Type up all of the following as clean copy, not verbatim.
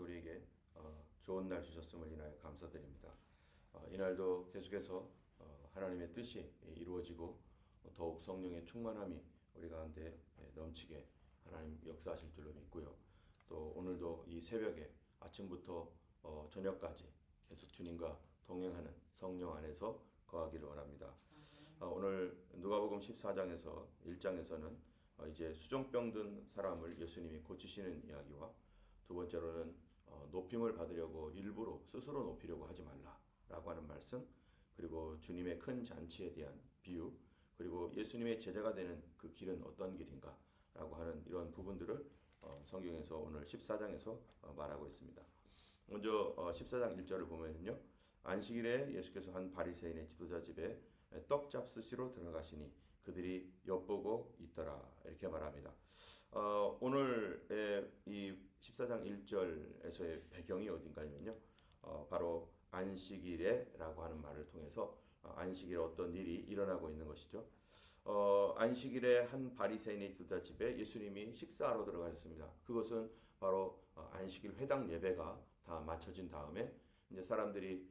하나님께서 우리에게 좋은 날 주셨음을 인하여 감사드립니다. 이날도 계속해서 하나님의 뜻이 이루어지고 더욱 성령의 충만함이 우리 가운데 넘치게 하나님 역사하실 줄로 믿고요. 또 오늘도 이 새벽에 아침부터 저녁까지 계속 주님과 동행하는 성령 안에서 거하기를 원합니다. 오늘 누가복음 14장에서 1장에서는 이제 수종병 든 사람을 예수님이 고치시는 이야기와 두 번째로는 높임을 받으려고 일부러 스스로 높이려고 하지 말라라고 하는 말씀, 그리고 주님의 큰 잔치에 대한 비유, 그리고 예수님의 제자가 되는 그 길은 어떤 길인가라고 하는 이런 부분들을 성경에서 오늘 14장에서 말하고 있습니다. 먼저 14장 1절을 보면요, 안식일에 예수께서 한 바리새인의 지도자 집에 떡 잡수시러 들어가시니 그들이 엿보고 있더라, 이렇게 말합니다. 오늘의 이 14장 1절에서의 배경이 어딘가면요, 바로 안식일에라고 하는 말을 통해서 안식일에 어떤 일이 일어나고 있는 것이죠. 안식일에 한 바리새인의 지도자 집에 예수님이 식사하러 들어가셨습니다. 그것은 바로 안식일 회당 예배가 다 마쳐진 다음에 이제 사람들이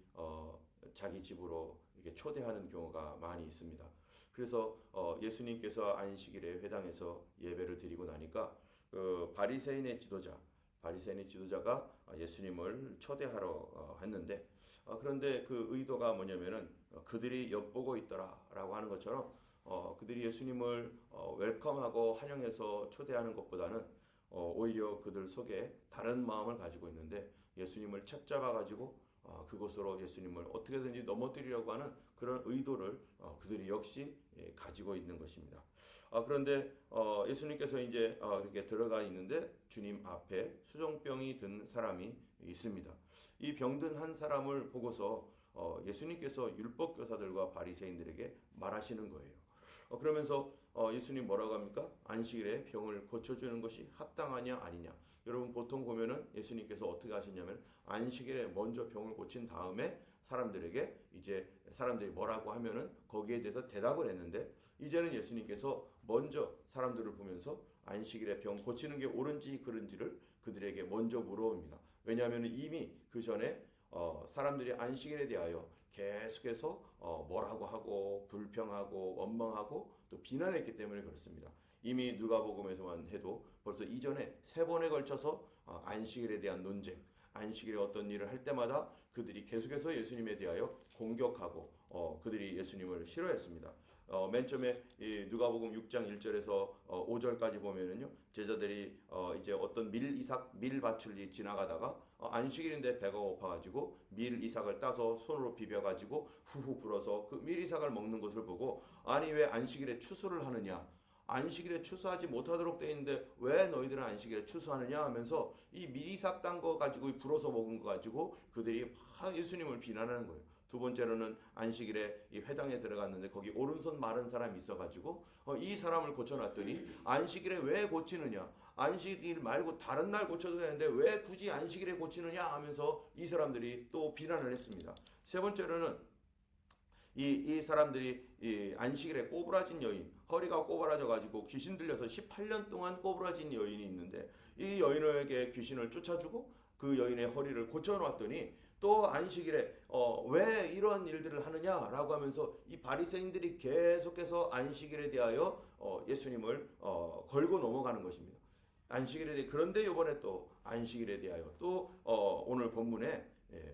자기 집으로 이렇게 초대하는 경우가 많이 있습니다. 그래서 예수님께서 안식일에 회당에서 예배를 드리고 나니까 그 바리새인의 지도자가 예수님을 초대하러 했는데, 그런데 그 의도가 뭐냐면은 그들이 엿보고 있더라라고 하는 것처럼 그들이 예수님을 웰컴하고 환영해서 초대하는 것보다는 오히려 그들 속에 다른 마음을 가지고 있는데 예수님을 책잡아 가지고 그곳으로 예수님을 어떻게든지 넘어뜨리려고 하는 그런 의도를 그들이 역시 가지고 있는 것입니다. 그런데 예수님께서 이제 이렇게 들어가 있는데 주님 앞에 수종병이 든 사람이 있습니다. 이 병든 한 사람을 보고서 예수님께서 율법 교사들과 바리새인들에게 말하시는 거예요. 그러면서 예수님 뭐라고 합니까? 안식일에 병을 고쳐주는 것이 합당하냐 아니냐. 여러분 보통 보면은 예수님께서 어떻게 하시냐면 안식일에 먼저 병을 고친 다음에 사람들에게 이제 사람들이 뭐라고 하면은 거기에 대해서 대답을 했는데, 이제는 예수님께서 먼저 사람들을 보면서 안식일에 병 고치는 게 옳은지 그른지를 그들에게 먼저 물어봅니다. 왜냐하면 이미 그 전에 사람들이 안식일에 대하여 계속해서 뭐라고 하고 불평하고 원망하고 또 비난했기 때문에 그렇습니다. 이미 누가복음에서만 해도 벌써 이전에 3번에 걸쳐서 안식일에 대한 논쟁, 안식일에 어떤 일을 할 때마다 그들이 계속해서 예수님에 대하여 공격하고 그들이 예수님을 싫어했습니다. 맨 처음에 이 누가복음 6장 1절에서 5절까지 보면은요, 제자들이 이제 어떤 밀밭을 지나가다가 안식일인데 배가 고파가지고 밀이삭을 따서 손으로 비벼가지고 후후 불어서 그 밀이삭을 먹는 것을 보고, 아니 왜 안식일에 추수를 하느냐, 안식일에 추수하지 못하도록 되어 있는데 왜 너희들은 안식일에 추수하느냐 하면서 이 밀이삭 딴 거 가지고 불어서 먹은 거 가지고 그들이 막 예수님을 비난하는 거예요. 두 번째로는 안식일에 이 회당에 들어갔는데 거기 오른손 마른 사람이 있어가지고 이 사람을 고쳐놨더니 안식일에 왜 고치느냐, 안식일 말고 다른 날 고쳐도 되는데 왜 굳이 안식일에 고치느냐 하면서 이 사람들이 또 비난을 했습니다. 세 번째로는 이 사람들이 이 안식일에 꼬부라진 여인, 허리가 꼬부라져 가지고 귀신 들려서 18년 동안 꼬부라진 여인이 있는데 이 여인에게 귀신을 쫓아주고 그 여인의 허리를 고쳐놓았더니 또 안식일에 왜 이런 일들을 하느냐라고 하면서 이 바리새인들이 계속해서 안식일에 대하여 예수님을 걸고 넘어가는 것입니다. 안식일에 대해. 그런데 이번에 또 안식일에 대하여 또 오늘 본문에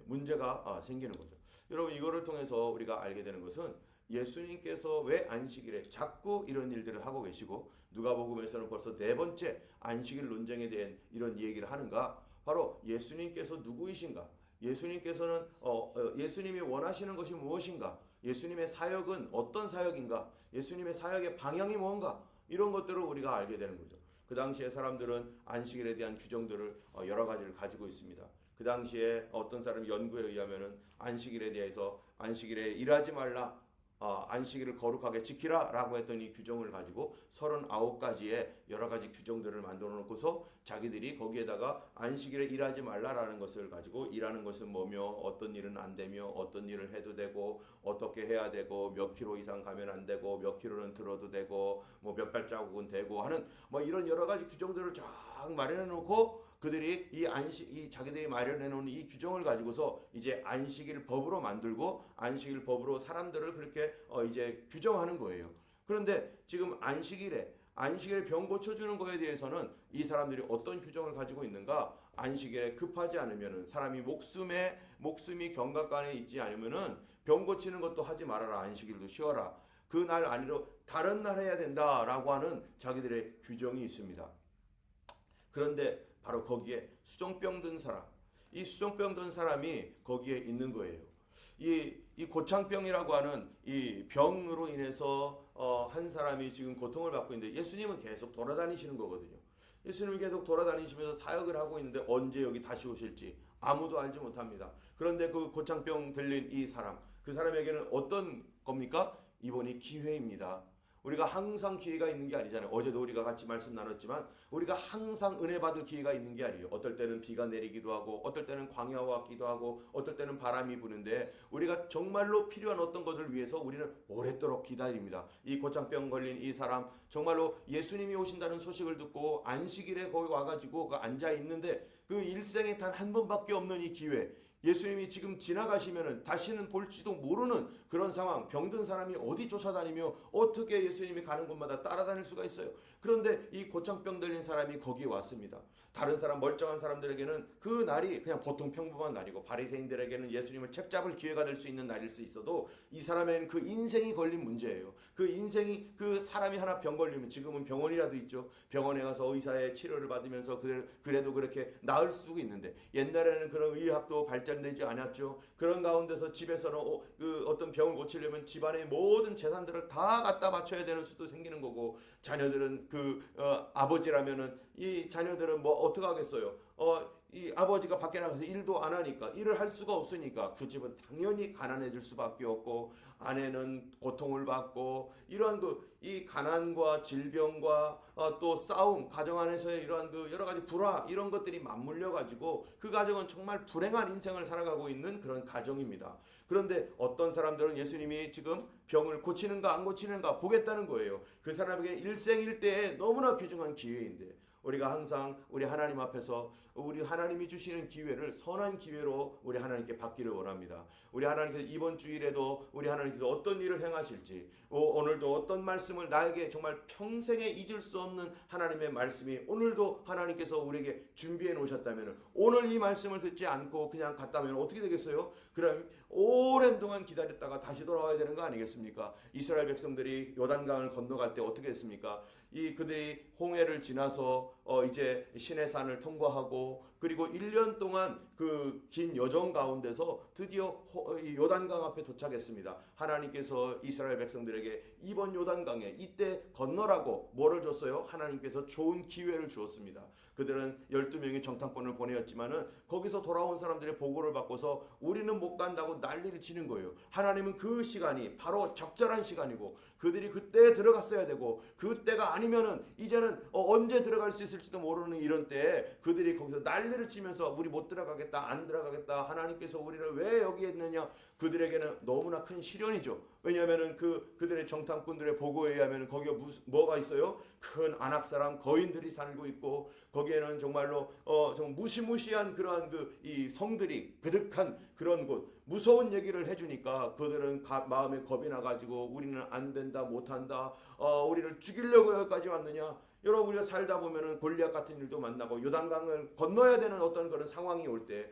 문제가 생기는 거죠. 여러분, 이거를 통해서 우리가 알게 되는 것은 예수님께서 왜 안식일에 자꾸 이런 일들을 하고 계시고 누가복음에서는 벌써 4번째 안식일 논쟁에 대한 이런 얘기를 하는가? 바로 예수님께서 누구이신가? 예수님께서는 예수님이 원하시는 것이 무엇인가? 예수님의 사역은 어떤 사역인가? 예수님의 사역의 방향이 뭔가? 이런 것들을 우리가 알게 되는 거죠. 그 당시에 사람들은 안식일에 대한 규정들을 여러 가지를 가지고 있습니다. 그 당시에 어떤 사람 연구에 의하면은 안식일에 대해서 안식일에 일하지 말라, 안식일을 거룩하게 지키라 라고 했던 이 규정을 가지고 39가지의 여러 가지 규정들을 만들어 놓고서 자기들이 거기에다가 안식일에 일하지 말라라는 것을 가지고 일하는 것은 뭐며 어떤 일은 안 되며 어떤 일을 해도 되고 어떻게 해야 되고 몇 킬로 이상 가면 안 되고 몇 킬로는 들어도 되고 뭐 몇 발자국은 되고 하는 뭐 이런 여러 가지 규정들을 쫙 마련해 놓고 그들이 이 자기들이 마련해 놓은 이 규정을 가지고서 이제 안식일 법으로 만들고 안식일 법으로 사람들을 그렇게 이제 규정하는 거예요. 그런데 지금 안식일에 병 고쳐주는 거에 대해서는 이 사람들이 어떤 규정을 가지고 있는가? 안식일에 급하지 않으면은 사람이 목숨이 경각간에 있지 않으면은 병 고치는 것도 하지 말아라. 안식일도 쉬어라. 그 날 아니로 다른 날 해야 된다라고 하는 자기들의 규정이 있습니다. 그런데 바로 거기에 수종병 든 사람, 이 수종병 든 사람이 거기에 있는 거예요. 이 고창병이라고 하는 이 병으로 인해서 한 사람이 지금 고통을 받고 있는데 예수님은 계속 돌아다니시는 거거든요. 예수님이 계속 돌아다니시면서 사역을 하고 있는데 언제 여기 다시 오실지 아무도 알지 못합니다. 그런데 그 고창병 들린 이 사람, 그 사람에게는 어떤 겁니까? 이번이 기회입니다. 우리가 항상 기회가 있는 게 아니잖아요. 어제도 우리가 같이 말씀 나눴지만 우리가 항상 은혜 받을 기회가 있는 게 아니에요. 어떨 때는 비가 내리기도 하고 어떨 때는 광야와 같기도 하고 어떨 때는 바람이 부는데 우리가 정말로 필요한 어떤 것을 위해서 우리는 오랫도록 기다립니다. 이 고창병 걸린 이 사람 정말로 예수님이 오신다는 소식을 듣고 안식일에 거기 와가지고 앉아 있는데 그 일생에 단 한 번밖에 없는 이 기회, 예수님이 지금 지나가시면은 다시는 볼지도 모르는 그런 상황, 병든 사람이 어디 쫓아다니며 어떻게 예수님이 가는 곳마다 따라다닐 수가 있어요. 그런데 이 고창병 들린 사람이 거기에 왔습니다. 다른 사람, 멀쩡한 사람들에게는 그 날이 그냥 보통 평범한 날이고 바리새인들에게는 예수님을 책잡을 기회가 될 수 있는 날일 수 있어도 이 사람에는 그 인생이 걸린 문제예요. 그 인생이, 그 사람이 하나 병 걸리면, 지금은 병원이라도 있죠. 병원에 가서 의사의 치료를 받으면서 그래도 그렇게 나을 수 있는데 옛날에는 그런 의학도 발전되지 않았죠. 그런 가운데서 집에서는 어떤 병을 고치려면 집안의 모든 재산들을 다 갖다 바쳐야 되는 수도 생기는 거고, 자녀들은 아버지라면은 이 자녀들은 뭐 어떻게 하겠어요? 이 아버지가 밖에 나가서 일도 안 하니까, 일을 할 수가 없으니까 그 집은 당연히 가난해질 수밖에 없고, 아내는 고통을 받고, 이러한 이 가난과 질병과 또 싸움, 가정 안에서의 이러한 여러 가지 불화, 이런 것들이 맞물려 가지고 그 가정은 정말 불행한 인생을 살아가고 있는 그런 가정입니다. 그런데 어떤 사람들은 예수님이 지금 병을 고치는가 안 고치는가 보겠다는 거예요. 그 사람에게는 일생일대에 너무나 귀중한 기회인데, 우리가 항상 우리 하나님 앞에서 우리 하나님이 주시는 기회를 선한 기회로 우리 하나님께 받기를 원합니다. 우리 하나님께서 이번 주일에도 우리 하나님께서 어떤 일을 행하실지, 오늘도 어떤 말씀을, 나에게 정말 평생에 잊을 수 없는 하나님의 말씀이 오늘도 하나님께서 우리에게 준비해 놓으셨다면, 오늘 이 말씀을 듣지 않고 그냥 갔다면 어떻게 되겠어요? 그럼 오랜 동안 기다렸다가 다시 돌아와야 되는 거 아니겠습니까? 이스라엘 백성들이 요단강을 건너갈 때 어떻게 했습니까? 그들이 홍해를 지나서 이제 시내산을 통과하고, 그리고 1년 동안 그 긴 여정 가운데서 드디어 요단강 앞에 도착했습니다. 하나님께서 이스라엘 백성들에게 이번 요단강에 이때 건너라고 뭐를 줬어요? 하나님께서 좋은 기회를 주었습니다. 그들은 12명의 정탐꾼을 보내었지만은 거기서 돌아온 사람들의 보고를 받고서 우리는 못 간다고 난리를 치는 거예요. 하나님은 그 시간이 바로 적절한 시간이고, 그들이 그때에 들어갔어야 되고, 그때가 아니면은 이제는 언제 들어갈 수 있을지도 모르는 이런 때에 그들이 거기서 난리를 치면서 우리 못 들어가겠다, 안 들어가겠다, 하나님께서 우리를 왜 여기에 있느냐, 그들에게는 너무나 큰 시련이죠. 왜냐하면은 그들의 정탐꾼들의 보고에 의하면 거기에 뭐가 있어요? 큰 안악 사람 거인들이 살고 있고, 거기에는 정말로 좀 무시무시한 그러한 이 성들이 그득한 그런 곳, 무서운 얘기를 해주니까 그들은 마음에 겁이 나가지고 우리는 안 된다, 못한다, 우리를 죽이려고 여기까지 왔느냐. 여러분, 우리가 살다 보면은 골리앗 같은 일도 만나고 요단강을 건너야 되는 어떤 그런 상황이 올 때,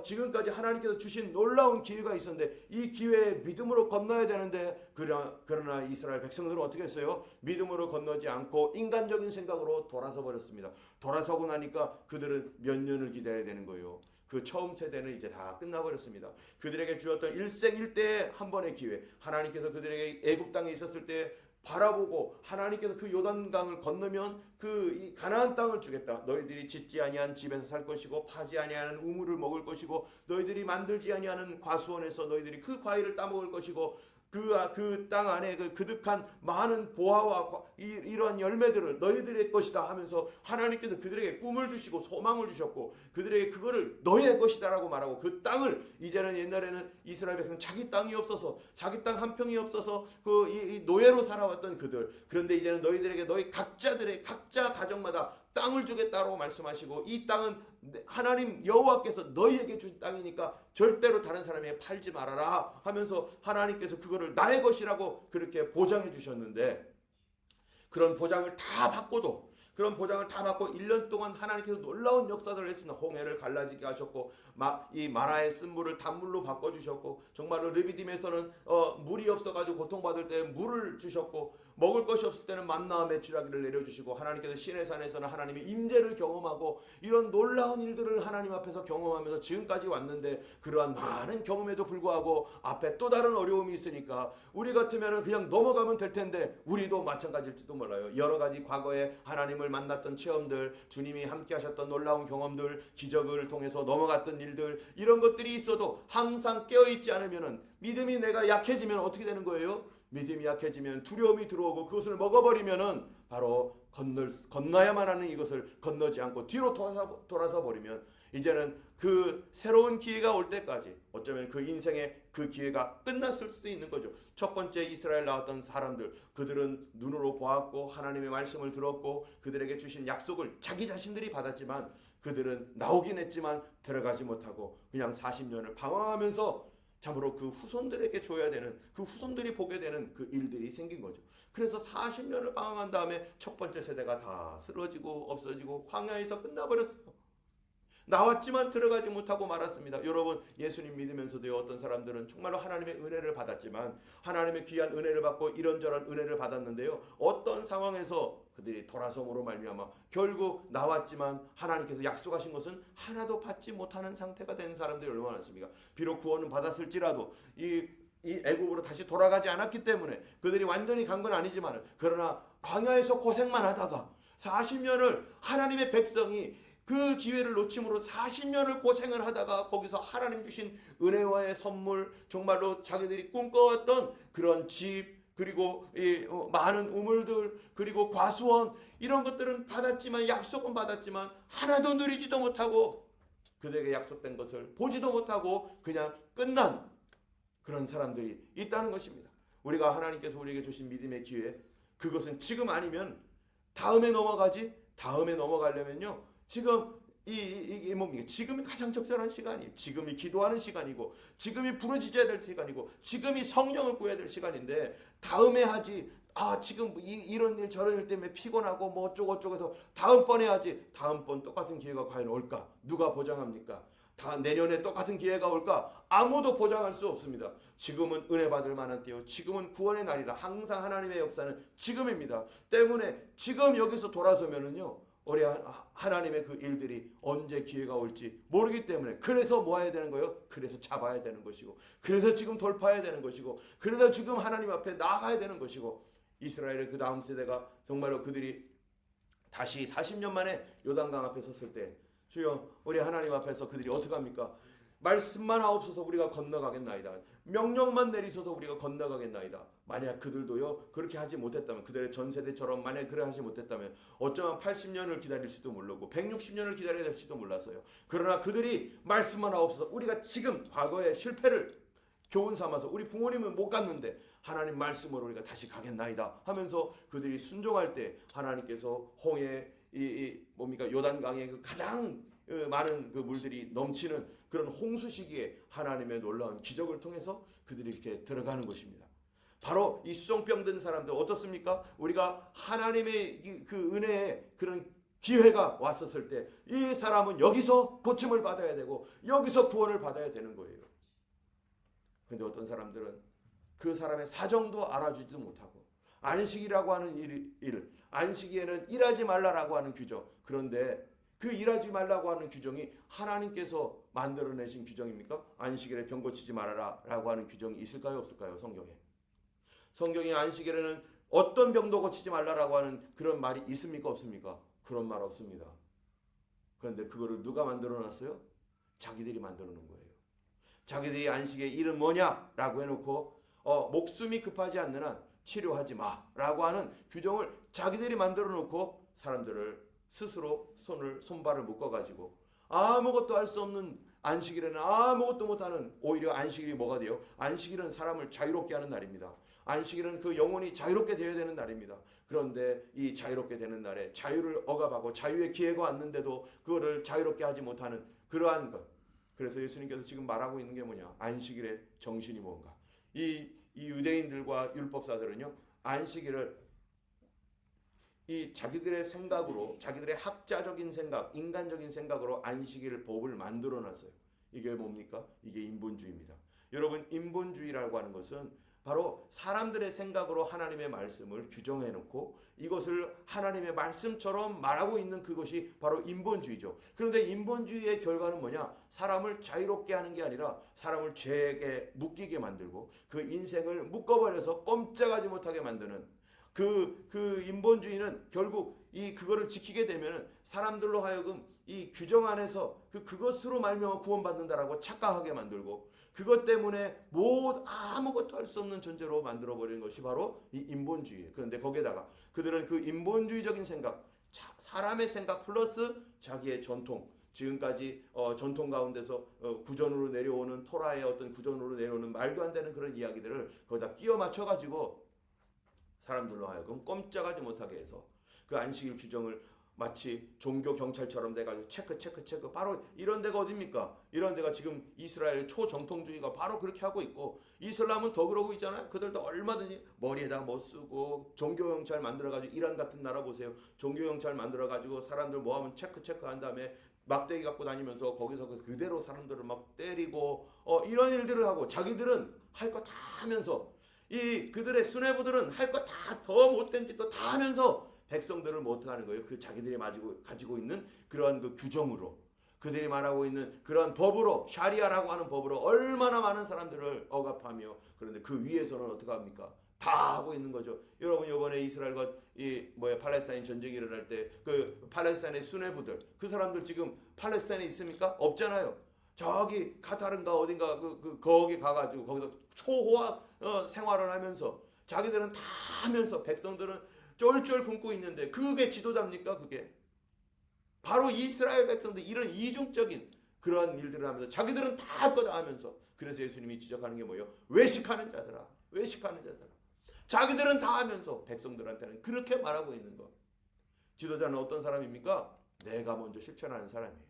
지금까지 하나님께서 주신 놀라운 기회가 있었는데 이 기회에 믿음으로 건너야 되는데, 그러나 이스라엘 백성들은 어떻게 했어요? 믿음으로 건너지 않고 인간적인 생각으로 돌아서 버렸습니다. 돌아서고 나니까 그들은 몇 년을 기다려야 되는 거예요. 그 처음 세대는 이제 다 끝나버렸습니다. 그들에게 주었던 일생일대의 한 번의 기회, 하나님께서 그들에게 애굽 땅에 있었을 때 바라보고, 하나님께서 그 요단강을 건너면 이 가나안 땅을 주겠다. 너희들이 짓지 아니한 집에서 살 것이고, 파지 아니하는 우물을 먹을 것이고, 너희들이 만들지 아니하는 과수원에서 너희들이 그 과일을 따먹을 것이고, 그 땅 안에 그 그득한 많은 보화와 이러한 열매들을 너희들의 것이다 하면서 하나님께서 그들에게 꿈을 주시고 소망을 주셨고, 그들에게 그거를 너희의 것이다라고 말하고, 그 땅을 이제는, 옛날에는 이스라엘 백성 자기 땅이 없어서, 자기 땅 한 평이 없어서 이 노예로 살아왔던 그들, 그런데 이제는 너희들에게 너희 각자 가정마다 땅 땅을 주겠다고 말씀하시고 이 땅은 하나님 여호와께서 너희에게 주신 땅이니까 절대로 다른 사람에게 팔지 말아라 하면서 하나님께서 그거를 나의 것이라고 그렇게 보장해 주셨는데, 그런 보장을 다 받고도, 그런 보장을 다 받고 1년 동안 하나님께서 놀라운 역사들을 했습니다. 홍해를 갈라지게 하셨고 이 마라의 쓴물을 단물로 바꿔주셨고, 정말로 르비딤에서는 물이 없어가지고 고통받을 때 물을 주셨고, 먹을 것이 없을 때는 만나와 메추라기를 내려주시고, 하나님께서 시내산에서는 하나님의 임재를 경험하고, 이런 놀라운 일들을 하나님 앞에서 경험하면서 지금까지 왔는데, 그러한 많은 경험에도 불구하고 앞에 또 다른 어려움이 있으니까 우리 같으면 그냥 넘어가면 될 텐데 우리도 마찬가지일지도 몰라요. 여러 가지 과거에 하나님을 만났던 체험들, 주님이 함께 하셨던 놀라운 경험들, 기적을 통해서 넘어갔던 일들, 이런 것들이 있어도 항상 깨어있지 않으면, 믿음이 내가 약해지면 어떻게 되는 거예요? 믿음이 약해지면 두려움이 들어오고 그것을 먹어버리면은 바로 건너야만 하는 이것을 건너지 않고 뒤로 돌아서 버리면, 이제는 그 새로운 기회가 올 때까지 어쩌면 그 인생의 그 기회가 끝났을 수도 있는 거죠. 첫 번째 이스라엘 나왔던 사람들, 그들은 눈으로 보았고 하나님의 말씀을 들었고 그들에게 주신 약속을 자기 자신들이 받았지만, 그들은 나오긴 했지만 들어가지 못하고 그냥 40년을 방황하면서 참으로 그 후손들에게 줘야 되는, 그 후손들이 보게 되는 그 일들이 생긴 거죠. 그래서 40년을 방황한 다음에 첫 번째 세대가 다 쓰러지고 없어지고 광야에서 끝나버렸어요. 나왔지만 들어가지 못하고 말았습니다. 여러분, 예수님 믿으면서도 어떤 사람들은 정말로 하나님의 은혜를 받았지만, 하나님의 귀한 은혜를 받고 이런저런 은혜를 받았는데요, 어떤 상황에서 그들이 돌아섬으로 말미암아 결국 나왔지만 하나님께서 약속하신 것은 하나도 받지 못하는 상태가 된 사람들이 얼마나 많습니까? 비록 구원은 받았을지라도 이 애굽으로 다시 돌아가지 않았기 때문에 그들이 완전히 간 건 아니지만, 그러나 광야에서 고생만 하다가 40년을 하나님의 백성이 그 기회를 놓침으로 40년을 고생을 하다가 거기서 하나님 주신 은혜와의 선물, 정말로 자기들이 꿈꿔왔던 그런 집, 그리고 많은 우물들, 그리고 과수원, 이런 것들은 받았지만, 약속은 받았지만 하나도 누리지도 못하고 그들에게 약속된 것을 보지도 못하고 그냥 끝난 그런 사람들이 있다는 것입니다. 우리가 하나님께서 우리에게 주신 믿음의 기회, 그것은 지금 아니면 다음에 넘어가지. 다음에 넘어가려면요, 지금 이게 뭡니까? 지금이 가장 적절한 시간이에요. 지금이 기도하는 시간이고, 지금이 부르짖어야 될 시간이고, 지금이 성령을 구해야 될 시간인데, 다음에 하지. 지금 이런 일 저런 일 때문에 피곤하고 뭐 어쩌고 해서 다음번에 하지. 다음번 똑같은 기회가 과연 올까? 누가 보장합니까? 내년에 똑같은 기회가 올까? 아무도 보장할 수 없습니다. 지금은 은혜 받을 만한 때요, 지금은 구원의 날이라. 항상 하나님의 역사는 지금입니다. 때문에 지금 여기서 돌아서면은요, 우리 하나님의 그 일들이 언제 기회가 올지 모르기 때문에, 그래서 뭐 해야 되는 거예요? 그래서 잡아야 되는 것이고, 그래서 지금 돌파해야 되는 것이고, 그래서 지금 하나님 앞에 나가야 되는 것이고, 이스라엘의 그 다음 세대가 정말로 그들이 다시 40년 만에 요단강 앞에 섰을 때, 주여, 우리 하나님 앞에서 그들이 어떻게 합니까? 말씀만 하옵소서 우리가 건너가겠나이다. 명령만 내리소서 우리가 건너가겠나이다. 만약 그들도요 그렇게 하지 못했다면, 그들의 전세대처럼 만약 그래 하지 못했다면 어쩌면 80년을 기다릴 수도 모르고 160년을 기다려야 될지도 몰랐어요. 그러나 그들이 말씀만 하옵소서, 우리가 지금 과거의 실패를 교훈 삼아서, 우리 부모님은 못 갔는데 하나님 말씀으로 우리가 다시 가겠나이다 하면서 그들이 순종할 때, 하나님께서 홍해 뭡니까? 요단강의 그 가장 많은 그 물들이 넘치는 그런 홍수 시기에 하나님의 놀라운 기적을 통해서 그들이 이렇게 들어가는 것입니다. 바로 이 수종병 든 사람들 어떻습니까? 우리가 하나님의 그 은혜의 그런 기회가 왔었을 때 이 사람은 여기서 고침을 받아야 되고 여기서 구원을 받아야 되는 거예요. 그런데 어떤 사람들은 그 사람의 사정도 알아주지도 못하고, 안식이라고 하는 일, 안식일에는 일하지 말라라고 하는 규정, 그런데 그 일하지 말라고 하는 규정이 하나님께서 만들어내신 규정입니까? 안식일에 병 고치지 말아라 라고 하는 규정이 있을까요, 없을까요? 성경에 안식일에는 어떤 병도 고치지 말라라고 하는 그런 말이 있습니까, 없습니까? 그런 말 없습니다. 그런데 그거를 누가 만들어 놨어요? 자기들이 만들어 놓은 거예요. 자기들이 안식의 일은 뭐냐라고 해놓고 목숨이 급하지 않는 한 치료하지 마라고 하는 규정을 자기들이 만들어 놓고 사람들을 스스로 손발을 묶어가지고 아무것도 할 수 없는 안식일에는 아무것도 못하는, 오히려 안식일이 뭐가 돼요? 안식일은 사람을 자유롭게 하는 날입니다. 안식일은 그 영혼이 자유롭게 되어야 되는 날입니다. 그런데 이 자유롭게 되는 날에 자유를 억압하고 자유의 기회가 왔는데도 그거를 자유롭게 하지 못하는 그러한 것. 그래서 예수님께서 지금 말하고 있는 게 뭐냐? 안식일의 정신이 뭔가? 이 유대인들과 율법사들은요, 안식일을 이 자기들의 생각으로, 자기들의 학자적인 생각, 인간적인 생각으로 안식일 법을 만들어 놨어요. 이게 뭡니까? 이게 인본주의입니다. 여러분, 인본주의라고 하는 것은 바로 사람들의 생각으로 하나님의 말씀을 규정해 놓고 이것을 하나님의 말씀처럼 말하고 있는 그것이 바로 인본주의죠. 그런데 인본주의의 결과는 뭐냐? 사람을 자유롭게 하는 게 아니라 사람을 죄에 묶이게 만들고 그 인생을 묶어버려서 꼼짝하지 못하게 만드는 그 인본주의는 결국 그거를 지키게 되면은 사람들로 하여금 이 규정 안에서 그것으로 말미암아 구원받는다라고 착각하게 만들고 그것 때문에 아무것도 할 수 없는 존재로 만들어 버리는 것이 바로 이 인본주의예요. 그런데 거기에다가 그들은 그 인본주의적인 생각, 사람의 생각 플러스 자기의 전통, 지금까지 전통 가운데서 구전으로 내려오는 토라의 어떤 구전으로 내려오는 말도 안 되는 그런 이야기들을 거기다 끼워 맞춰 가지고 사람들로 하여금 꼼짝하지 못하게 해서 그 안식일 규정을 마치 종교 경찰처럼 돼가지고 체크 바로 이런 데가 어딥니까? 이런 데가 지금 이스라엘 초정통주의가 바로 그렇게 하고 있고 이슬람은 더 그러고 있잖아요. 그들도 얼마든지 머리에다 뭐 쓰고 종교 경찰 만들어가지고 이란 같은 나라 보세요. 종교 경찰 만들어가지고 사람들 뭐하면 체크한 다음에 막대기 갖고 다니면서 거기서 그대로 사람들을 막 때리고 이런 일들을 하고 자기들은 할 거 다 하면서 그들의 수뇌부들은 할 거 다 더 못된 짓도 다 하면서 백성들을 뭐 어떻게 하는 거예요? 그 자기들이 가지고 있는 그러한 그 규정으로 그들이 말하고 있는 그러한 법으로 샤리아라고 하는 법으로 얼마나 많은 사람들을 억압하며 그런데 그 위에서는 어떻게 합니까? 다 하고 있는 거죠. 여러분 이번에 이스라엘과 팔레스타인 전쟁이 일어날 때 그 팔레스타인의 수뇌부들 그 사람들 지금 팔레스타인에 있습니까? 없잖아요. 저기 카타르인가 어딘가 거기 가가지고 거기서 초호화 생활을 하면서 자기들은 다 하면서 백성들은 쫄쫄 굶고 있는데 그게 지도자입니까? 그게 바로 이스라엘 백성들 이런 이중적인 그러한 일들을 하면서 자기들은 다 할 거다 하면서 그래서 예수님이 지적하는 게 뭐예요? 외식하는 자들아. 자기들은 다 하면서 백성들한테는 그렇게 말하고 있는 거. 지도자는 어떤 사람입니까? 내가 먼저 실천하는 사람이에요.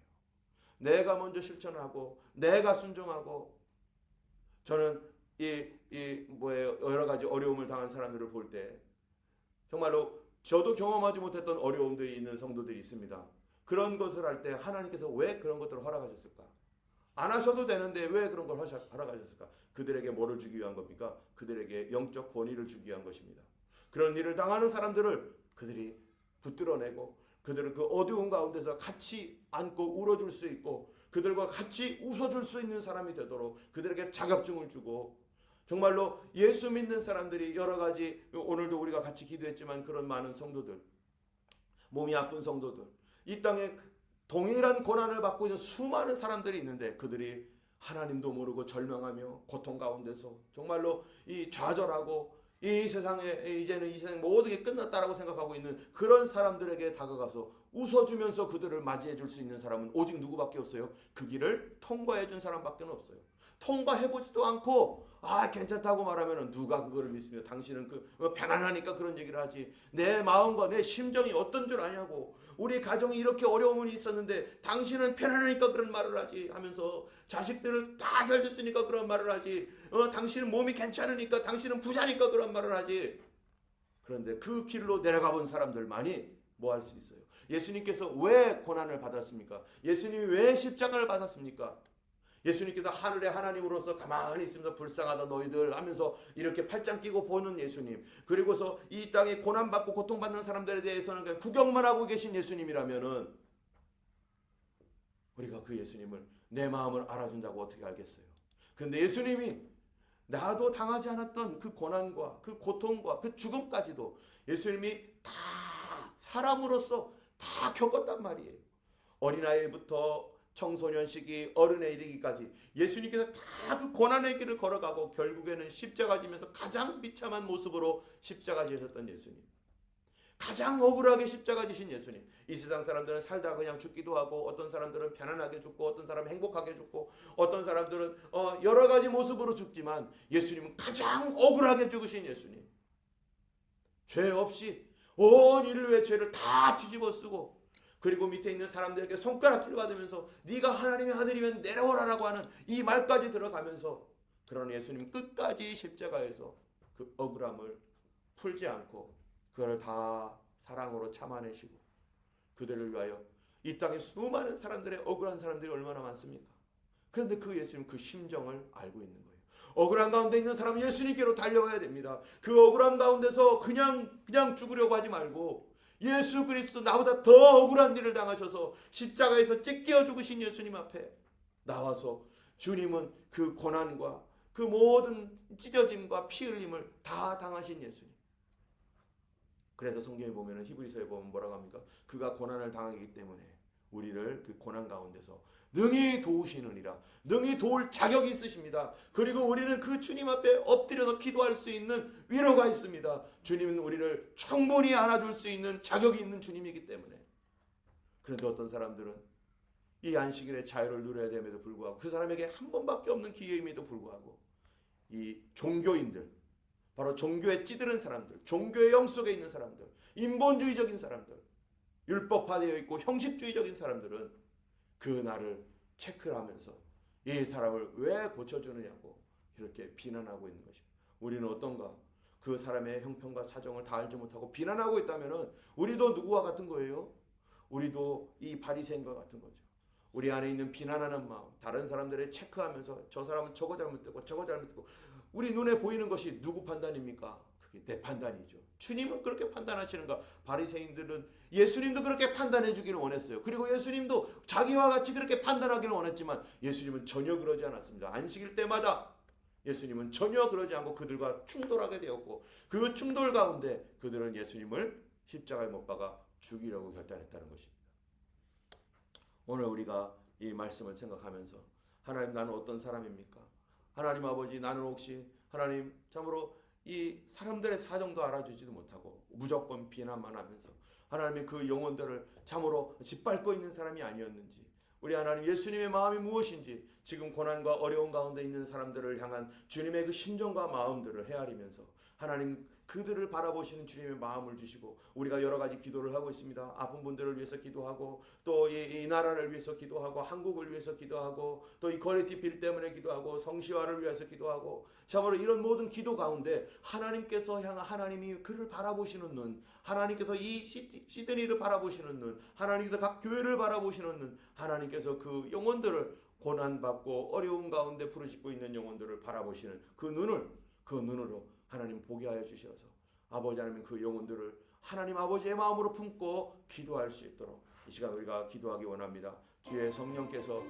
내가 먼저 실천하고 내가 순종하고 저는 여러 가지 어려움을 당한 사람들을 볼 때 정말로 저도 경험하지 못했던 어려움들이 있는 성도들이 있습니다. 그런 것을 할 때 하나님께서 왜 그런 것들을 허락하셨을까? 안 하셔도 되는데 왜 그런 걸 허락하셨을까? 그들에게 뭐를 주기 위한 겁니까? 그들에게 영적 권위를 주기 위한 것입니다. 그런 일을 당하는 사람들을 그들이 붙들어내고 그들은 그 어두운 가운데서 같이 안고 울어줄 수 있고 그들과 같이 웃어줄 수 있는 사람이 되도록 그들에게 자격증을 주고 정말로 예수 믿는 사람들이 여러 가지 오늘도 우리가 같이 기도했지만 그런 많은 성도들 몸이 아픈 성도들 이 땅에 동일한 고난을 받고 있는 수많은 사람들이 있는데 그들이 하나님도 모르고 절망하며 고통 가운데서 정말로 좌절하고 이 세상에 이제는 이 세상 모든 게 끝났다라고 생각하고 있는 그런 사람들에게 다가가서 웃어주면서 그들을 맞이해 줄 수 있는 사람은 오직 누구밖에 없어요? 그 길을 통과해 준 사람밖에 없어요. 통과해보지도 않고 괜찮다고 말하면 누가 그거를 믿습니까? 당신은 편안하니까 그런 얘기를 하지 내 마음과 내 심정이 어떤 줄 아냐고 우리 가정이 이렇게 어려움이 있었는데 당신은 편안하니까 그런 말을 하지 하면서 자식들을 다 잘 됐으니까 그런 말을 하지 당신은 몸이 괜찮으니까 당신은 부자니까 그런 말을 하지. 그런데 그 길로 내려가 본 사람들만이 뭐 할 수 있어요? 예수님께서 왜 고난을 받았습니까? 예수님이 왜 십자가를 받았습니까? 예수님께서 하늘의 하나님으로서 가만히 있으면서 불쌍하다 너희들 하면서 이렇게 팔짱 끼고 보는 예수님 그리고서 이 땅에 고난받고 고통받는 사람들에 대해서는 그냥 구경만 하고 계신 예수님이라면은 우리가 그 예수님을 내 마음을 알아준다고 어떻게 알겠어요? 그런데 예수님이 나도 당하지 않았던 그 고난과 그 고통과 그 죽음까지도 예수님이 다 사람으로서 다 겪었단 말이에요. 어린아이부터 청소년 시기 어른에 이르기까지 예수님께서 다 그 고난의 길을 걸어가고 결국에는 십자가 지면서 가장 비참한 모습으로 십자가 지셨던 예수님 가장 억울하게 십자가 지신 예수님 이 세상 사람들은 살다 그냥 죽기도 하고 어떤 사람들은 편안하게 죽고 어떤 사람은 행복하게 죽고 어떤 사람들은 여러 가지 모습으로 죽지만 예수님은 가장 억울하게 죽으신 예수님 죄 없이 온 인류의 죄를 다 뒤집어 쓰고 그리고 밑에 있는 사람들에게 손가락질 받으면서 네가 하나님의 아들이면 내려오라라고 하는 이 말까지 들어가면서 그런 예수님 끝까지 십자가에서 그 억울함을 풀지 않고 그걸 다 사랑으로 참아내시고 그들을 위하여 이 땅에 수많은 사람들의 억울한 사람들이 얼마나 많습니까? 그런데 그 예수님 그 심정을 알고 있는 거예요. 억울한 가운데 있는 사람은 예수님께로 달려와야 됩니다. 그 억울함 가운데서 그냥 죽으려고 하지 말고 예수 그리스도 나보다 더 억울한 일을 당하셔서 십자가에서 찢겨 죽으신 예수님 앞에 나와서 주님은 그 고난과 그 모든 찢어짐과 피 흘림을 다 당하신 예수님. 그래서 성경에 보면 히브리서에 보면 뭐라고 합니까? 그가 고난을 당하기 때문에 우리를 그 고난 가운데서 능히 도우시느니라. 능히 도울 자격이 있으십니다. 그리고 우리는 그 주님 앞에 엎드려서 기도할 수 있는 위로가 있습니다. 주님은 우리를 충분히 안아줄 수 있는 자격이 있는 주님이기 때문에. 그런데 어떤 사람들은 이 안식일의 자유를 누려야 됨에도 불구하고 그 사람에게 한 번밖에 없는 기회임에도 불구하고 이 종교인들, 바로 종교에 찌들은 사람들, 종교의 영 속에 있는 사람들, 인본주의적인 사람들, 율법화되어 있고 형식주의적인 사람들은 그 날을 체크를 하면서 이 사람을 왜 고쳐주느냐고 이렇게 비난하고 있는 것입니다. 우리는 어떤가? 그 사람의 형편과 사정을 다 알지 못하고 비난하고 있다면 우리도 누구와 같은 거예요? 우리도 이 바리새인과 같은 거죠. 우리 안에 있는 비난하는 마음, 다른 사람들을 체크하면서 저 사람은 저거 잘못됐고 저거 잘못됐고 우리 눈에 보이는 것이 누구 판단입니까? 그게 내 판단이죠. 주님은 그렇게 판단하시는가? 바리새인들은 예수님도 그렇게 판단해 주기를 원했어요. 그리고 예수님도 자기와 같이 그렇게 판단하기를 원했지만 예수님은 전혀 그러지 않았습니다. 안식일 때마다 예수님은 전혀 그러지 않고 그들과 충돌하게 되었고 그 충돌 가운데 그들은 예수님을 십자가에 못 박아 죽이려고 결단했다는 것입니다. 오늘 우리가 이 말씀을 생각하면서 하나님 나는 어떤 사람입니까? 하나님 아버지 나는 혹시 하나님 참으로 이 사람들의 사정도 알아주지도 못하고 무조건 비난만 하면서 하나님의 그 영혼들을 참으로 짓밟고 있는 사람이 아니었는지 우리 하나님 예수님의 마음이 무엇인지 지금 고난과 어려운 가운데 있는 사람들을 향한 주님의 그 심정과 마음들을 헤아리면서 하나님 그들을 바라보시는 주님의 마음을 주시고 우리가 여러 가지 기도를 하고 있습니다. 아픈 분들을 위해서 기도하고 또 이 나라를 위해서 기도하고 한국을 위해서 기도하고 또 이 거리티 빌 때문에 기도하고 성시화를 위해서 기도하고 참으로 이런 모든 기도 가운데 하나님께서 향한 하나님이 그를 바라보시는 눈 하나님께서 이 시드니를 바라보시는 눈 하나님께서 각 교회를 바라보시는 눈 하나님께서 그 영혼들을 고난받고 어려운 가운데 부르짖고 있는 영혼들을 바라보시는 그 눈으로 하나님 보게 하여 주셔서 아버지 하나님 그 영혼들을 하나님 아버지의 마음으로 품고 기도할 수 있도록 이 시간 우리가 기도하기 원합니다. 주의 성령께서